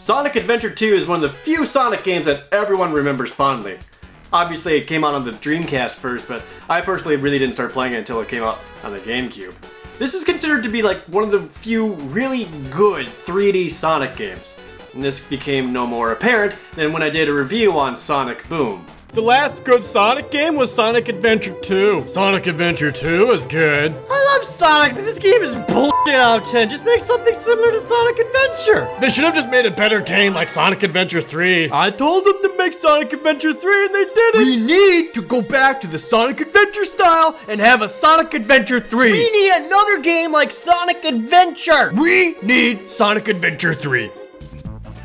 Sonic Adventure 2 is one of the few Sonic games that everyone remembers fondly. Obviously it came out on the Dreamcast first, but I personally really didn't start playing it until it came out on the GameCube. This is considered to be like one of the few really good 3D Sonic games. And this became no more apparent than when I did a review on Sonic Boom. The last good Sonic game was Sonic Adventure 2. Sonic Adventure 2 is good. I love Sonic, but this game is bullshit out of 10. Just make something similar to Sonic Adventure. They should have just made a better game like Sonic Adventure 3. I told them to make Sonic Adventure 3 and they didn't. We need to go back to the Sonic Adventure style and have a Sonic Adventure 3. We need another game like Sonic Adventure. We need Sonic Adventure 3.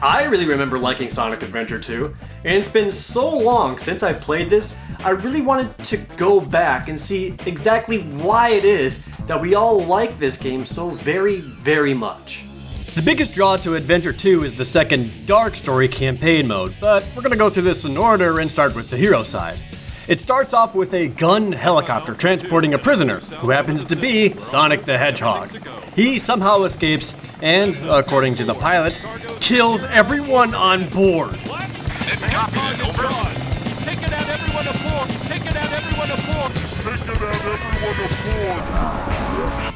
I really remember liking Sonic Adventure 2, and it's been so long since I played this, I really wanted to go back and see exactly why it is that we all like this game so very, very much. The biggest draw to Adventure 2 is the second Dark Story campaign mode, but we're gonna go through this in order and start with the hero side. It starts off with a gun helicopter transporting a prisoner, who happens to be Sonic the Hedgehog. He somehow escapes and, according to the pilot, kills everyone on board. He's taken out everyone aboard! He's taken out everyone aboard! He's taken out everyone aboard!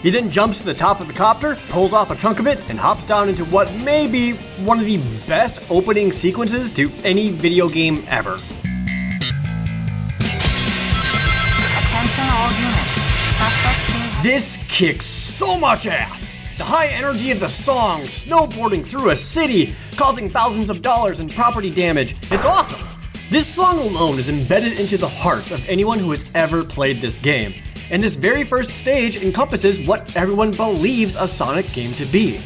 He then jumps to the top of the copter, pulls off a chunk of it, and hops down into what may be one of the best opening sequences to any video game ever. Attention all units. Suspect seen. This kicks so much ass! The high energy of the song, snowboarding through a city, causing thousands of dollars in property damage. It's awesome! This song alone is embedded into the hearts of anyone who has ever played this game. And this very first stage encompasses what everyone believes a Sonic game to be.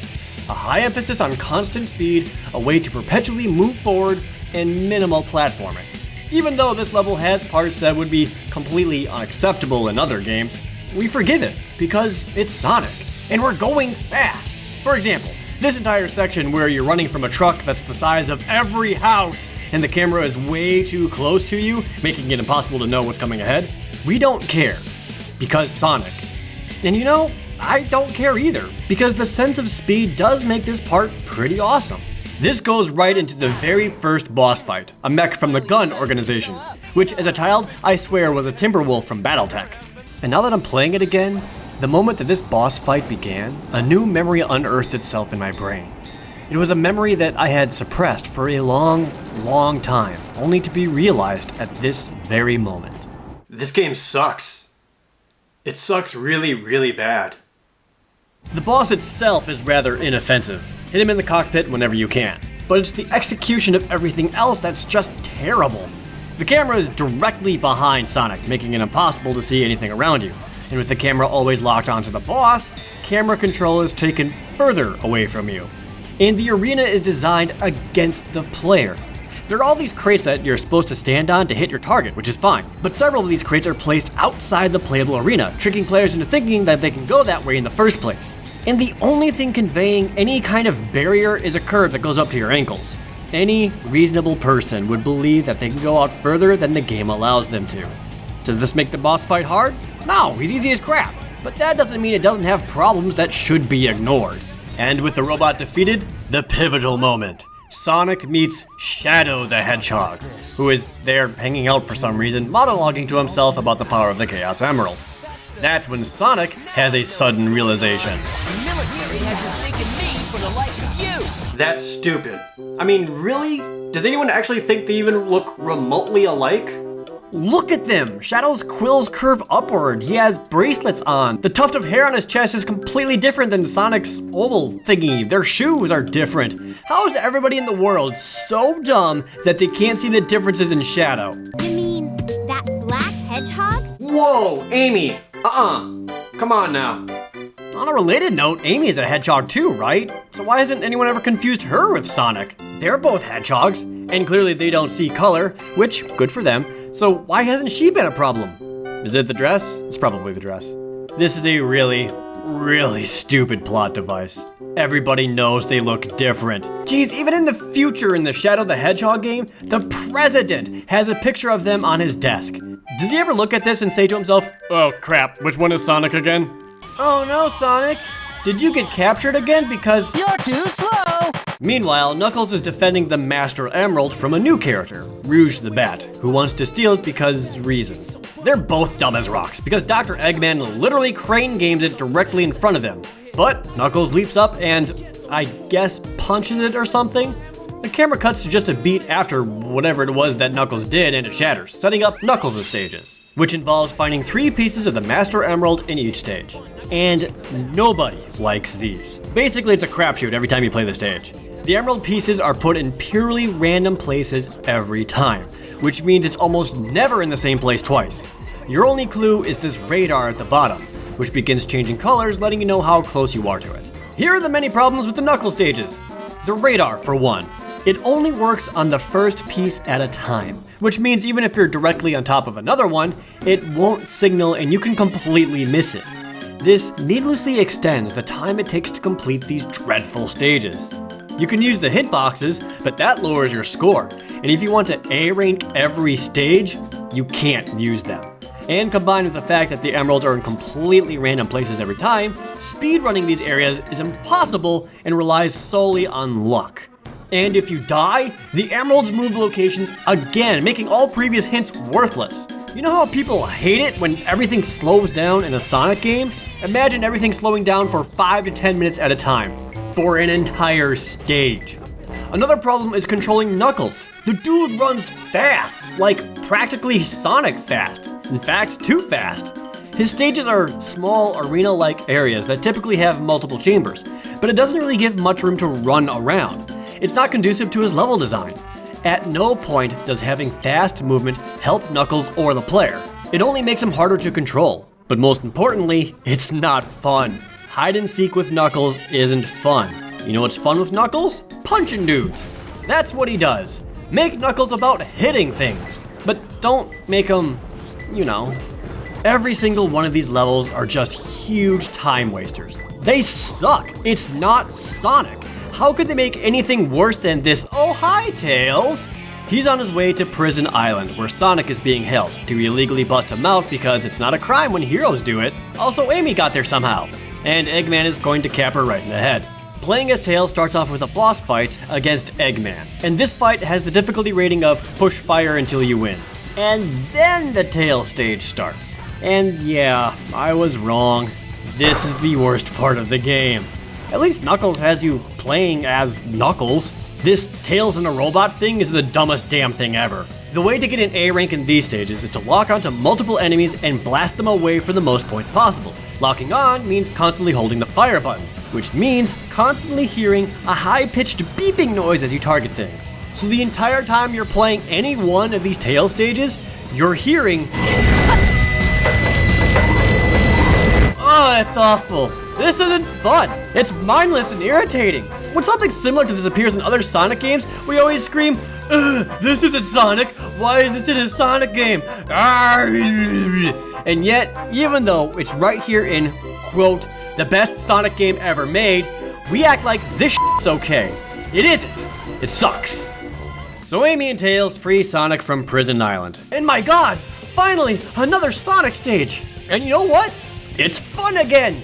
A high emphasis on constant speed, a way to perpetually move forward, and minimal platforming. Even though this level has parts that would be completely unacceptable in other games, we forgive it because it's Sonic. And we're going fast. For example, this entire section where you're running from a truck that's the size of every house and the camera is way too close to you, making it impossible to know what's coming ahead, we don't care because Sonic. And you know, I don't care either because the sense of speed does make this part pretty awesome. This goes right into the very first boss fight, a mech from the Gun organization, which as a child I swear was a Timberwolf from BattleTech. And now that I'm playing it again, the moment that this boss fight began, a new memory unearthed itself in my brain. It was a memory that I had suppressed for a long, long time, only to be realized at this very moment. This game sucks. It sucks really, really bad. The boss itself is rather inoffensive. Hit him in the cockpit whenever you can. But it's the execution of everything else that's just terrible. The camera is directly behind Sonic, making it impossible to see anything around you. And with the camera always locked onto the boss, camera control is taken further away from you. And the arena is designed against the player. There are all these crates that you're supposed to stand on to hit your target, which is fine. But several of these crates are placed outside the playable arena, tricking players into thinking that they can go that way in the first place. And the only thing conveying any kind of barrier is a curve that goes up to your ankles. Any reasonable person would believe that they can go out further than the game allows them to. Does this make the boss fight hard? No, he's easy as crap. But that doesn't mean it doesn't have problems that should be ignored. And with the robot defeated, the pivotal moment. Sonic meets Shadow the Hedgehog, who is there hanging out for some reason, monologuing to himself about the power of the Chaos Emerald. That's when Sonic has a sudden realization. The military has mistaken me for the likes of you! That's stupid. I mean, really? Does anyone actually think they even look remotely alike? Look at them! Shadow's quills curve upward. He has bracelets on. The tuft of hair on his chest is completely different than Sonic's oval thingy. Their shoes are different. How is everybody in the world so dumb that they can't see the differences in Shadow? You mean that black hedgehog? Whoa, Amy! Come on now. On a related note, Amy is a hedgehog too, right? So why hasn't anyone ever confused her with Sonic? They're both hedgehogs, and clearly they don't see color, which, good for them. So why hasn't she been a problem? Is it the dress? It's probably the dress. This is a really, really stupid plot device. Everybody knows they look different. Geez, even in the future in the Shadow the Hedgehog game, the president has a picture of them on his desk. Does he ever look at this and say to himself, "Oh crap, which one is Sonic again?" Oh no, Sonic. Did you get captured again because You're too slow! Meanwhile, Knuckles is defending the Master Emerald from a new character, Rouge the Bat, who wants to steal it because reasons. They're both dumb as rocks, because Dr. Eggman literally crane games it directly in front of them. But Knuckles leaps up and, I guess, punches it or something? The camera cuts to just a beat after whatever it was that Knuckles did and it shatters, setting up Knuckles' stages, which involves finding 3 pieces of the Master Emerald in each stage. And nobody likes these. Basically, it's a crapshoot every time you play the stage. The emerald pieces are put in purely random places every time, which means it's almost never in the same place twice. Your only clue is this radar at the bottom, which begins changing colors, letting you know how close you are to it. Here are the many problems with the Knuckles stages. The radar, for one. It only works on the first piece at a time, which means even if you're directly on top of another one, it won't signal and you can completely miss it. This needlessly extends the time it takes to complete these dreadful stages. You can use the hitboxes, but that lowers your score, and if you want to A-rank every stage, you can't use them. And combined with the fact that the emeralds are in completely random places every time, speedrunning these areas is impossible and relies solely on luck. And if you die, the emeralds move locations again, making all previous hints worthless. You know how people hate it when everything slows down in a Sonic game? Imagine everything slowing down for 5 to 10 minutes at a time, for an entire stage. Another problem is controlling Knuckles. The dude runs fast, like practically Sonic fast. In fact, too fast. His stages are small arena-like areas that typically have multiple chambers, but it doesn't really give much room to run around. It's not conducive to his level design. At no point does having fast movement help Knuckles or the player. It only makes him harder to control. But most importantly, it's not fun. Hide and seek with Knuckles isn't fun. You know what's fun with Knuckles? Punching dudes. That's what he does. Make Knuckles about hitting things. But don't make him, you know. Every single one of these levels are just huge time wasters. They suck. It's not Sonic. How could they make anything worse than this? Oh, hi, Tails. He's on his way to Prison Island, where Sonic is being held, to illegally bust him out because it's not a crime when heroes do it. Also, Amy got there somehow. And Eggman is going to cap her right in the head. Playing as Tails starts off with a boss fight against Eggman. And this fight has the difficulty rating of push fire until you win. And then the Tails stage starts. And yeah, I was wrong. This is the worst part of the game. At least Knuckles has you playing as Knuckles. This Tails and a robot thing is the dumbest damn thing ever. The way to get an A rank in these stages is to lock onto multiple enemies and blast them away for the most points possible. Locking on means constantly holding the fire button, which means constantly hearing a high-pitched beeping noise as you target things. So the entire time you're playing any one of these Tails stages, you're hearing... Oh, that's awful. This isn't fun. It's mindless and irritating. When something similar to this appears in other Sonic games, we always scream, "Ugh, this isn't Sonic. Why is this in a Sonic game?" And yet, even though it's right here in, quote, the best Sonic game ever made, we act like this shit's okay. It isn't. It sucks. So Amy and Tails free Sonic from Prison Island. And my god, finally, another Sonic stage. And you know what? It's fun again.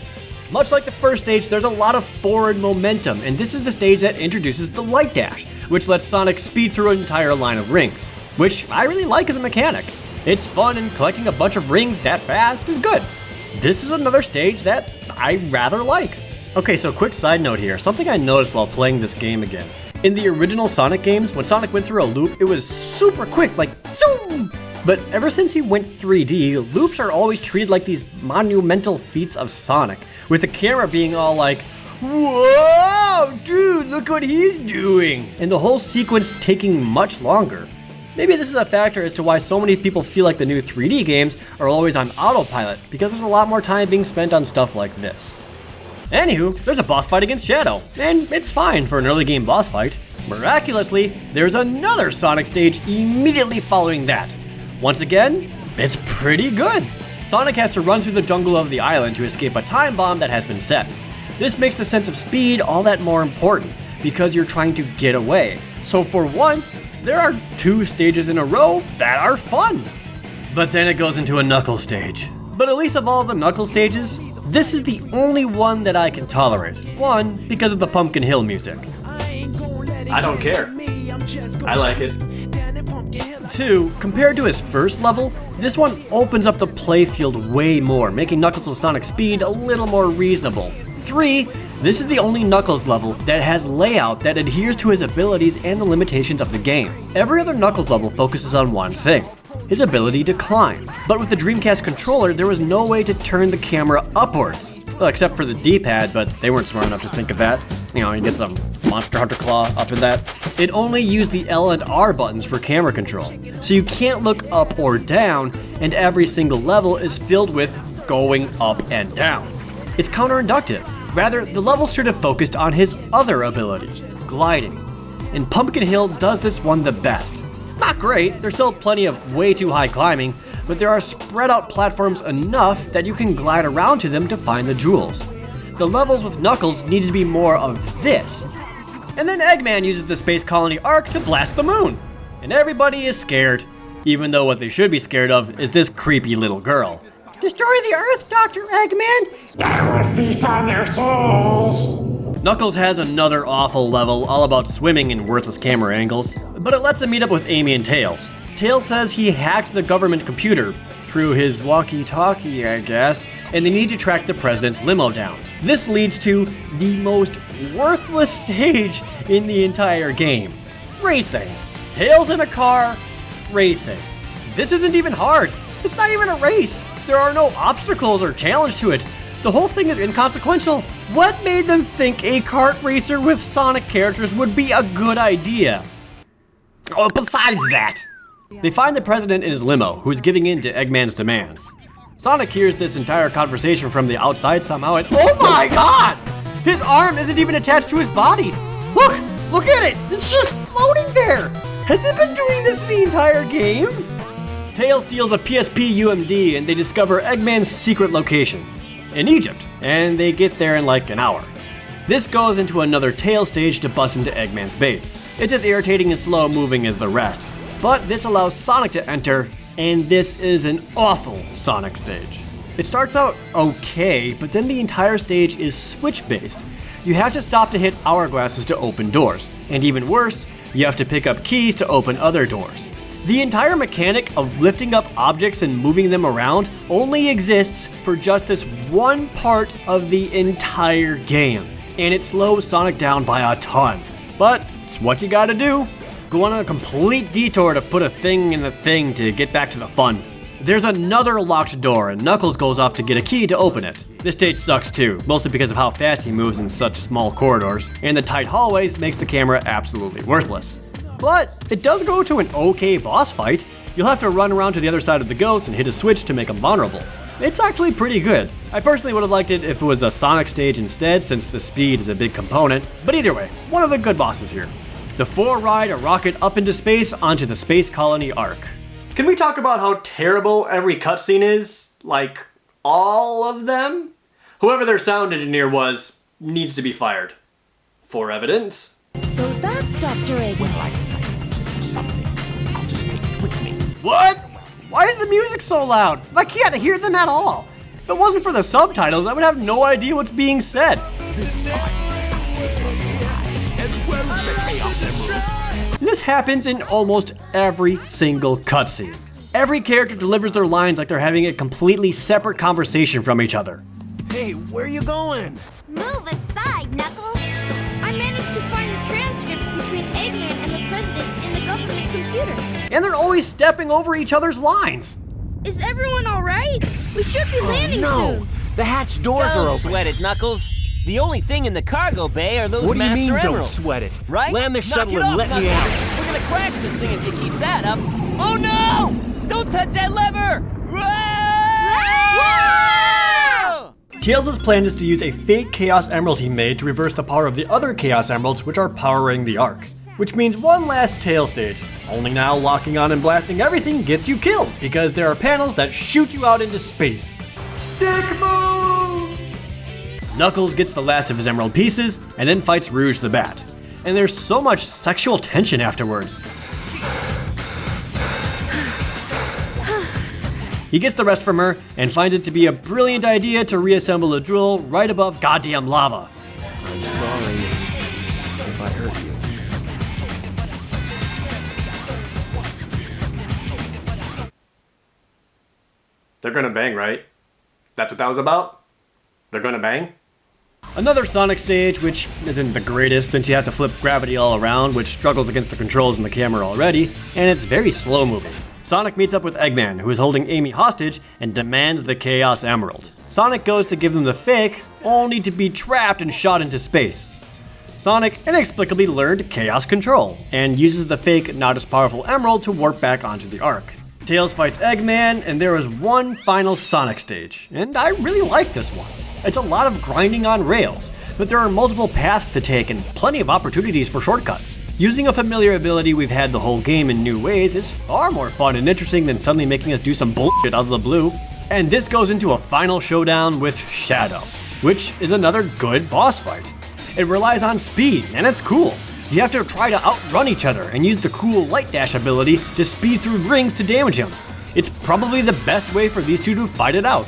Much like the first stage, there's a lot of forward momentum, and this is the stage that introduces the Light Dash, which lets Sonic speed through an entire line of rings, which I really like as a mechanic. It's fun, and collecting a bunch of rings that fast is good. This is another stage that I rather like. Okay, so quick side note here, something I noticed while playing this game again. In the original Sonic games, when Sonic went through a loop, it was super quick, like zoom! But ever since he went 3D, loops are always treated like these monumental feats of Sonic, with the camera being all like, "Whoa, dude, look what he's doing!" and the whole sequence taking much longer. Maybe this is a factor as to why so many people feel like the new 3D games are always on autopilot, because there's a lot more time being spent on stuff like this. Anywho, there's a boss fight against Shadow, and it's fine for an early game boss fight. Miraculously, there's another Sonic stage immediately following that. Once again, it's pretty good. Sonic has to run through the jungle of the island to escape a time bomb that has been set. This makes the sense of speed all that more important, because you're trying to get away. So for once, there are 2 stages in a row that are fun. But then it goes into a Knuckles stage. But at least of all the Knuckles stages, this is the only one that I can tolerate. One, because of the Pumpkin Hill music. I don't care. I like it. 2, compared to his first level, this one opens up the playfield way more, making Knuckles' Sonic speed a little more reasonable. 3, this is the only Knuckles level that has layout that adheres to his abilities and the limitations of the game. Every other Knuckles level focuses on one thing: his ability to climb. But with the Dreamcast controller, there was no way to turn the camera upwards. Well, except for the D-pad, but they weren't smart enough to think of that. You know, you get some Monster Hunter claw up in that. It only used the L and R buttons for camera control, so you can't look up or down, and every single level is filled with going up and down. It's counterintuitive. Rather, the levels should have focused on his other ability, gliding. And Pumpkin Hill does this one the best. Not great, there's still plenty of way too high climbing, but there are spread out platforms enough that you can glide around to them to find the jewels. The levels with Knuckles needed to be more of this. And then Eggman uses the Space Colony Arc to blast the moon. And everybody is scared, even though what they should be scared of is this creepy little girl. Destroy the Earth, Dr. Eggman! I will feast on their souls! Knuckles has another awful level all about swimming in worthless camera angles, but it lets him meet up with Amy and Tails. Tails says he hacked the government computer, through his walkie-talkie, I guess, and they need to track the president's limo down. This leads to the most worthless stage in the entire game. Racing. Tails in a car, racing. This isn't even hard. It's not even a race. There are no obstacles or challenge to it. The whole thing is inconsequential. What made them think a kart racer with Sonic characters would be a good idea? Oh, besides that, they find the president in his limo, who's giving in to Eggman's demands. Sonic hears this entire conversation from the outside somehow, and oh my god! His arm isn't even attached to his body! Look at it! It's just floating there! Has it been doing this the entire game? Tails steals a PSP UMD and they discover Eggman's secret location in Egypt, and they get there in like an hour. This goes into another Tails stage to bust into Eggman's base. It's as irritating and slow moving as the rest, but this allows Sonic to enter, and this is an awful Sonic stage. It starts out okay, but then the entire stage is switch-based. You have to stop to hit hourglasses to open doors, and even worse, you have to pick up keys to open other doors. The entire mechanic of lifting up objects and moving them around only exists for just this one part of the entire game, and it slows Sonic down by a ton. But it's what you gotta do. Go on a complete detour to put a thing in the thing to get back to the fun. There's another locked door, and Knuckles goes off to get a key to open it. This stage sucks too, mostly because of how fast he moves in such small corridors, and the tight hallways makes the camera absolutely worthless. But it does go to an okay boss fight. You'll have to run around to the other side of the ghost and hit a switch to make him vulnerable. It's actually pretty good. I personally would have liked it if it was a Sonic stage instead, since the speed is a big component, but either way, one of the good bosses here. The 4 ride a rocket up into space onto the Space Colony Arc. Can we talk about how terrible every cutscene is? Like, all of them? Whoever their sound engineer was needs to be fired. For evidence. So that's Dr. Eggman. When I decide to do something, I'll just take it with me. What? Why is the music so loud? I can't hear them at all. If it wasn't for the subtitles, I would have no idea what's being said. This time, I'll take our lives as well as the Chaos Emerald. This happens in almost every single cutscene. Every character delivers their lines like they're having a completely separate conversation from each other. Hey, where are you going? Move aside, Knuckles. I managed to find the transcripts between Eggman and the president in the government computer. And they're always stepping over each other's lines. Is everyone all right? We should be landing soon. The hatch doors are Don't open. sweat it, Knuckles. The only thing in the cargo bay are those What do you Master mean, don't Emeralds. sweat it? Right? Land the Knock shuttle it and off, let me Knuckles. out. We're gonna crash this thing if you keep that up. Oh no! Don't touch that lever! Whoa! Tails' plan is to use a fake Chaos Emerald he made to reverse the power of the other Chaos Emeralds which are powering the Arc. Which means one last Tails stage. Only now locking on and blasting everything gets you killed, because there are panels that shoot you out into space. Dick move! Knuckles gets the last of his emerald pieces, and then fights Rouge the Bat. And there's so much sexual tension afterwards. He gets the rest from her, and finds it to be a brilliant idea to reassemble a jewel right above goddamn lava. I'm sorry if I hurt you. They're gonna bang, right? That's what that was about? They're gonna bang? Another Sonic stage, which isn't the greatest since you have to flip gravity all around, which struggles against the controls in the camera already, and it's very slow moving. Sonic meets up with Eggman, who is holding Amy hostage, and demands the Chaos Emerald. Sonic goes to give them the fake, only to be trapped and shot into space. Sonic inexplicably learned Chaos Control, and uses the fake, not as powerful emerald to warp back onto the Ark. Tails fights Eggman, and there is one final Sonic stage, and I really like this one. It's a lot of grinding on rails, but there are multiple paths to take and plenty of opportunities for shortcuts. Using a familiar ability we've had the whole game in new ways is far more fun and interesting than suddenly making us do some bullshit out of the blue. And this goes into a final showdown with Shadow, which is another good boss fight. It relies on speed, and it's cool. You have to try to outrun each other and use the cool Light Dash ability to speed through rings to damage him. It's probably the best way for these two to fight it out.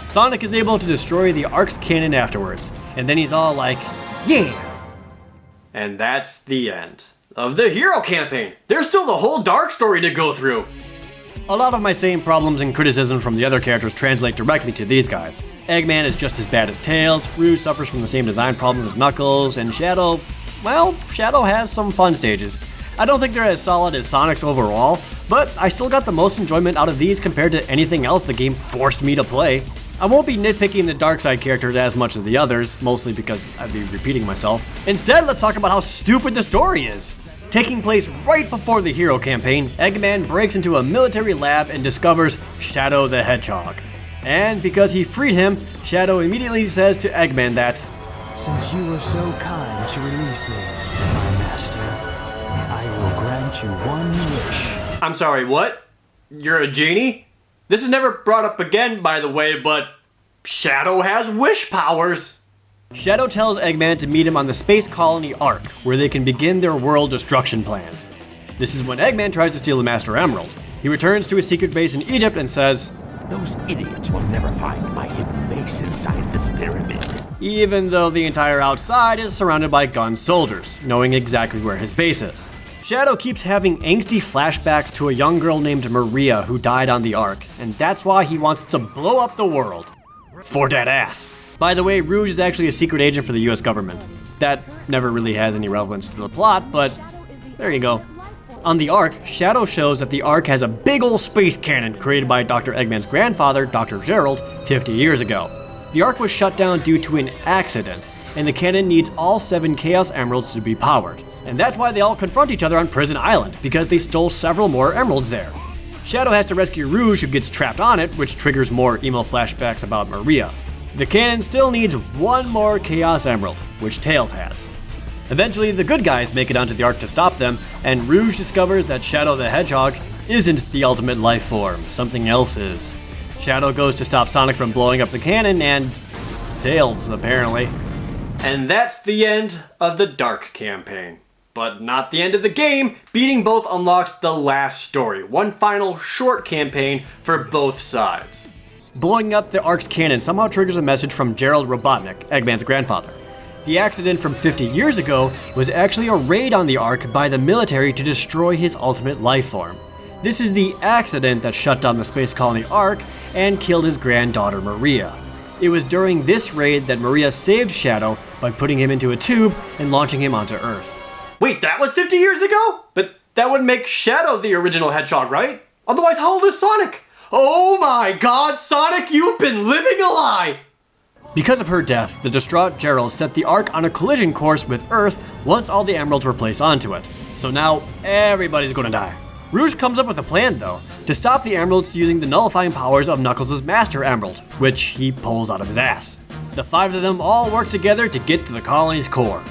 Sonic is able to destroy the Ark's cannon afterwards, and then he's all like, yeah! And that's the end of the hero campaign. There's still the whole dark story to go through. A lot of my same problems and criticism from the other characters translate directly to these guys. Eggman is just as bad as Tails, Rouge suffers from the same design problems as Knuckles, and Shadow, well, Shadow has some fun stages. I don't think they're as solid as Sonic's overall, but I still got the most enjoyment out of these compared to anything else the game forced me to play. I won't be nitpicking the dark side characters as much as the others, mostly because I'd be repeating myself. Instead, let's talk about how stupid the story is. Taking place right before the hero campaign, Eggman breaks into a military lab and discovers Shadow the Hedgehog. And because he freed him, Shadow immediately says to Eggman that, "Since you were so kind to release me, my master, I will grant you one wish." I'm sorry, what? You're a genie? This is never brought up again, by the way, but Shadow has wish powers. Shadow tells Eggman to meet him on the space colony Ark, where they can begin their world destruction plans. This is when Eggman tries to steal the Master Emerald. He returns to his secret base in Egypt and says, "Those idiots will never find my hidden base inside this pyramid." Even though the entire outside is surrounded by gun soldiers, knowing exactly where his base is. Shadow keeps having angsty flashbacks to a young girl named Maria who died on the Ark, and that's why he wants to blow up the world. For that ass. By the way, Rouge is actually a secret agent for the US government. That never really has any relevance to the plot, but there you go. On the Ark, Shadow shows that the Ark has a big ol' space cannon created by Dr. Eggman's grandfather, Dr. Gerald, 50 years ago. The Ark was shut down due to an accident, and the cannon needs all 7 Chaos Emeralds to be powered. And that's why they all confront each other on Prison Island, because they stole several more emeralds there. Shadow has to rescue Rouge, who gets trapped on it, which triggers more emo flashbacks about Maria. The cannon still needs one more Chaos Emerald, which Tails has. Eventually, the good guys make it onto the Ark to stop them, and Rouge discovers that Shadow the Hedgehog isn't the ultimate life form, something else is. Shadow goes to stop Sonic from blowing up the cannon, and Tails, apparently. And that's the end of the Dark campaign. But not the end of the game. Beating both unlocks the last story. One final short campaign for both sides. Blowing up the Ark's cannon somehow triggers a message from Gerald Robotnik, Eggman's grandfather. The accident from 50 years ago was actually a raid on the Ark by the military to destroy his ultimate life form. This is the accident that shut down the space colony Ark and killed his granddaughter Maria. It was during this raid that Maria saved Shadow by putting him into a tube and launching him onto Earth. Wait, that was 50 years ago? But that would make Shadow the original Hedgehog, right? Otherwise, how old is Sonic? Oh my god, Sonic, you've been living a lie! Because of her death, the distraught Gerald set the Ark on a collision course with Earth once all the emeralds were placed onto it. So now everybody's gonna die. Rouge comes up with a plan though, to stop the emeralds using the nullifying powers of Knuckles' Master Emerald, which he pulls out of his ass. The 5 of them all work together to get to the colony's core.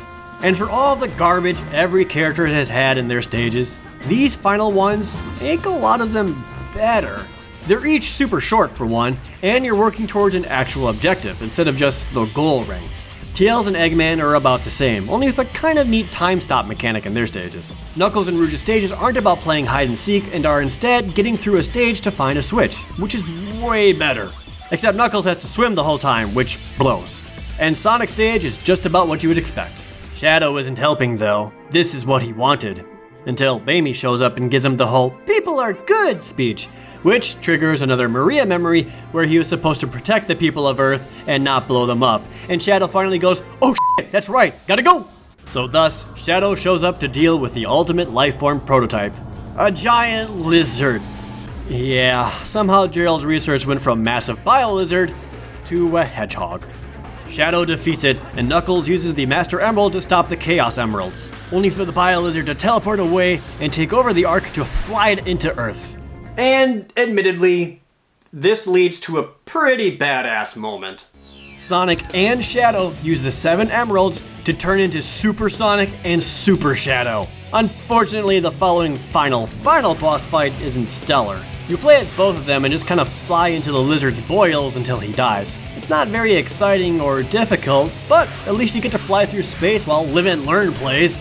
And for all the garbage every character has had in their stages, these final ones make a lot of them better. They're each super short for one, and you're working towards an actual objective instead of just the goal ring. Tails and Eggman are about the same, only with a kind of neat time stop mechanic in their stages. Knuckles and Rouge's stages aren't about playing hide and seek and are instead getting through a stage to find a switch, which is way better. Except Knuckles has to swim the whole time, which blows. And Sonic's stage is just about what you would expect. Shadow isn't helping though. This is what he wanted. Until Amy shows up and gives him the whole "people are good" speech, which triggers another Maria memory where he was supposed to protect the people of Earth and not blow them up. And Shadow finally goes, "Oh shit, that's right, gotta go!" So thus, Shadow shows up to deal with the ultimate lifeform prototype, a giant lizard. Yeah, somehow Gerald's research went from massive bio-lizard to a hedgehog. Shadow defeats it, and Knuckles uses the Master Emerald to stop the Chaos Emeralds, only for the bio-lizard to teleport away and take over the Ark to fly it into Earth. And admittedly, this leads to a pretty badass moment. Sonic and Shadow use the 7 emeralds to turn into Super Sonic and Super Shadow. Unfortunately, the following final boss fight isn't stellar. You play as both of them and just kind of fly into the lizard's boils until he dies. It's not very exciting or difficult, but at least you get to fly through space while Live and Learn plays.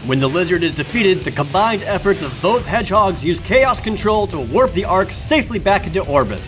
When the lizard is defeated, the combined efforts of both hedgehogs use Chaos Control to warp the Ark safely back into orbit.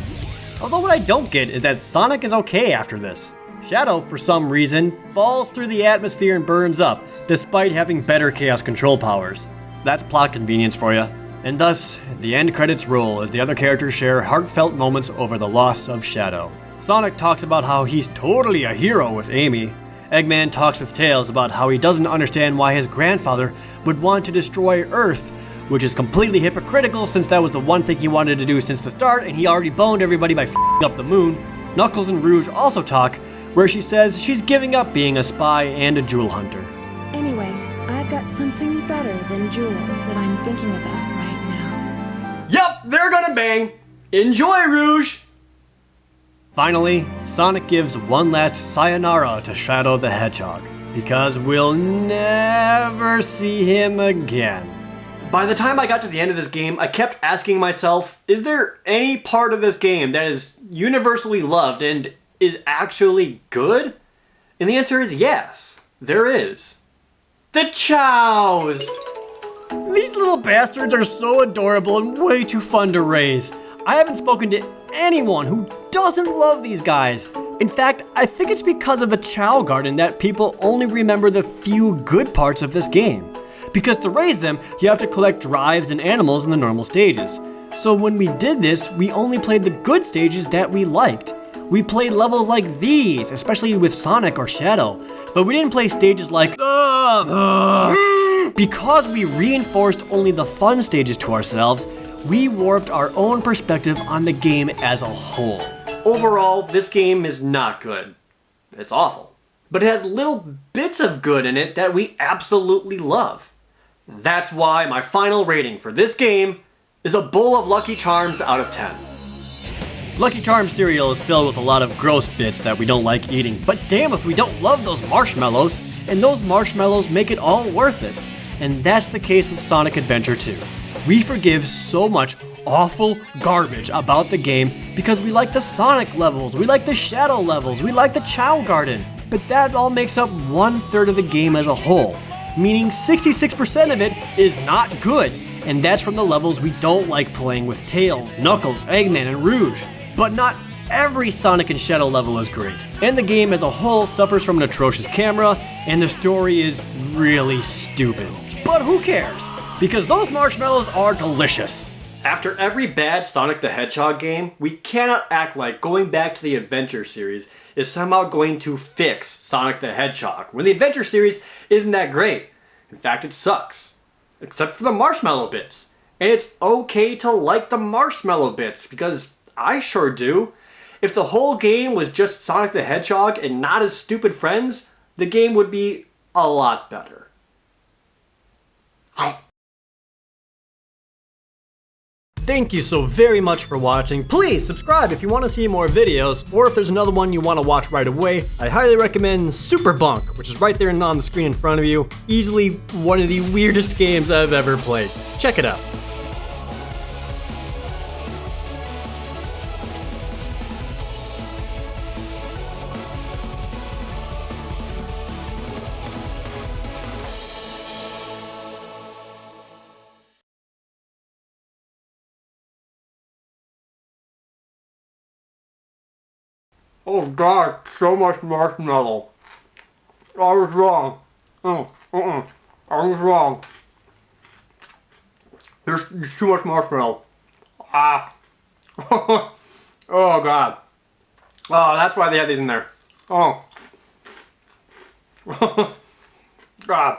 Although what I don't get is that Sonic is okay after this. Shadow, for some reason, falls through the atmosphere and burns up, despite having better Chaos Control powers. That's plot convenience for you. And thus, the end credits roll as the other characters share heartfelt moments over the loss of Shadow. Sonic talks about how he's totally a hero with Amy. Eggman talks with Tails about how he doesn't understand why his grandfather would want to destroy Earth, which is completely hypocritical since that was the one thing he wanted to do since the start and he already boned everybody by f***ing up the moon. Knuckles and Rouge also talk, where she says she's giving up being a spy and a jewel hunter. Anyway, I've got something better than jewels that I'm thinking about right now. Yup, they're gonna bang! Enjoy, Rouge! Finally, Sonic gives one last sayonara to Shadow the Hedgehog, because we'll never see him again. By the time I got to the end of this game, I kept asking myself, is there any part of this game that is universally loved and is actually good? And the answer is yes, there is. The Chows! These little bastards are so adorable and way too fun to raise. I haven't spoken to anyone who doesn't love these guys. In fact, I think it's because of the Chow Garden that people only remember the few good parts of this game. Because to raise them, you have to collect drives and animals in the normal stages. So when we did this, we only played the good stages that we liked. We played levels like these, especially with Sonic or Shadow, but we didn't play stages like because we reinforced only the fun stages to ourselves, we warped our own perspective on the game as a whole. Overall, this game is not good. It's awful. But it has little bits of good in it that we absolutely love. That's why my final rating for this game is a bowl of Lucky Charms out of 10. Lucky Charms cereal is filled with a lot of gross bits that we don't like eating, but damn if we don't love those marshmallows, and those marshmallows make it all worth it. And that's the case with Sonic Adventure 2. We forgive so much awful garbage about the game because we like the Sonic levels, we like the Shadow levels, we like the Chow Garden, but that all makes up 1/3 of the game as a whole, meaning 66% of it is not good, and that's from the levels we don't like playing with Tails, Knuckles, Eggman, and Rouge. But not every Sonic and Shadow level is great, and the game as a whole suffers from an atrocious camera, and the story is really stupid. But who cares? Because those marshmallows are delicious. After every bad Sonic the Hedgehog game, we cannot act like going back to the Adventure series is somehow going to fix Sonic the Hedgehog, when the Adventure series isn't that great. In fact, it sucks. Except for the marshmallow bits. And it's okay to like the marshmallow bits, because I sure do. If the whole game was just Sonic the Hedgehog and not his stupid friends, the game would be a lot better. Thank you so very much for watching. Please subscribe if you want to see more videos, or if there's another one you want to watch right away. I highly recommend Super Bunk, which is right there and on the screen in front of you. Easily one of the weirdest games I've ever played. Check it out. Oh god, so much marshmallow. I was wrong. I was wrong. There's too much marshmallow. Ah. Oh god. Oh, that's why they had these in there. Oh. God.